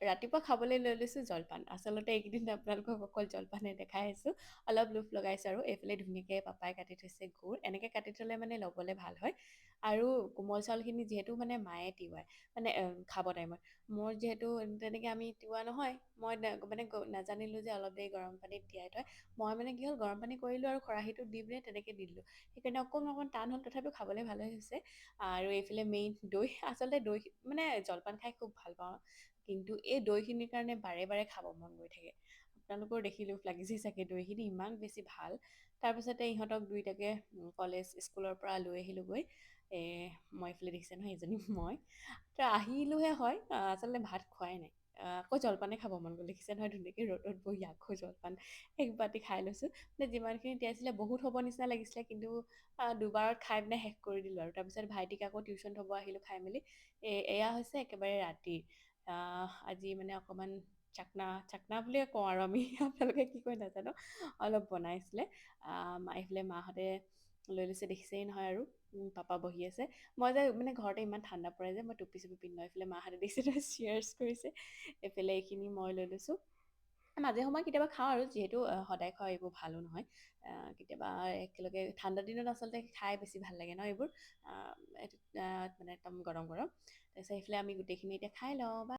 ৰাতিপুৱা খাবলৈ লৈ লৈছোঁ জলপান। আচলতে এইকেইদিন আপোনালোকক অকল জলপানে দেখাই আছোঁ। অলপ লোভ লগাইছোঁ আৰু এইফালে ধুনীয়াকৈ পাপাই কাটি থৈছে গুৰ। এনেকৈ কাটি থ'লে মানে ল'বলৈ ভাল হয়। আৰু কোমল চাউলখিনি যিহেতু মানে মায়ে তিৱায়, মানে খাব টাইমত। মোৰ যিহেতু তেনেকৈ আমি তিওৱা নহয়, মই মানে নাজানিলোঁ যে অলপ দেৰি গৰম পানীত তিয়াই থয়। মই মানে কি হ'ল গৰম পানী কৰিলোঁ আৰু খৰাহীটোত দি পিনে তেনেকৈ দি দিলোঁ। সেইকাৰণে অকণমান টান হ'ল, তথাপিও খাবলৈ ভালেই হৈছে। আৰু এইফালে মেইন দৈ। আচলতে দৈ মানে জলপান খাই খুব ভাল পাওঁ। কিন্তু এই দৈখিনিৰ কাৰণে বাৰে বাৰে খাব মন গৈ থাকে। আপোনালোকৰ দেখি লোভ লাগিছে চাগে, দৈখিনি ইমান বেছি ভাল। তাৰপিছতে ইহঁতক দুইটাকে কলেজ স্কুলৰ পৰা লৈ আহিলোঁগৈ। মই এইফালে দেখিছে নহয়, এইজনী মই। তো আহিলোহে হয়, আচলতে ভাত খোৱাই নাই। আকৌ জলপানে খাব মন গ'ল, দেখিছে নহয় ধুনীয়াকৈ ৰ'দত বহি আকৌ জলপান এক বাতি খাই লৈছোঁ। মানে যিমানখিনি তিয়াইছিলে বহুত হ'ব নিচিনা লাগিছিলে, কিন্তু দুবাৰত খাই পিনে শেষ কৰি দিলোঁ আৰু। তাৰপিছত ভাইটিক আকৌ টিউশ্যন থ'ব আহিলোঁ খাই মেলি। এয়া হৈছে একেবাৰে ৰাতি। আজি মানে অকণমান চাকনা বুলিয়ে কওঁ আৰু আমি, আপোনালোকে কি কয় নাজানো, অলপ বনাইছিলে। এইফালে মাহঁতে লৈ লৈছে, দেখিছেই নহয় আৰু। পাপা বহি আছে। মই যে মানে ঘৰতে ইমান ঠাণ্ডা পৰে যে মই টুপি চুপি পিন্ধি লওঁ। এইফালে মাহঁতে দেখিছে নহয় চিয়াৰ্ছ কৰিছে। এইফালে এইখিনি মই লৈ লৈছোঁ। মাজে সময়ে কেতিয়াবা খাওঁ আৰু, যিহেতু সদায় খোৱা এইবোৰ ভালো নহয়। কেতিয়াবা একেলগে ঠাণ্ডা দিনত আচলতে খাই বেছি ভাল লাগে ন এইবোৰ। এইটো মানে একদম গৰম গৰম। তাৰপিছত সেইফালে আমি গোটেইখিনি এতিয়া খাই লওঁ বা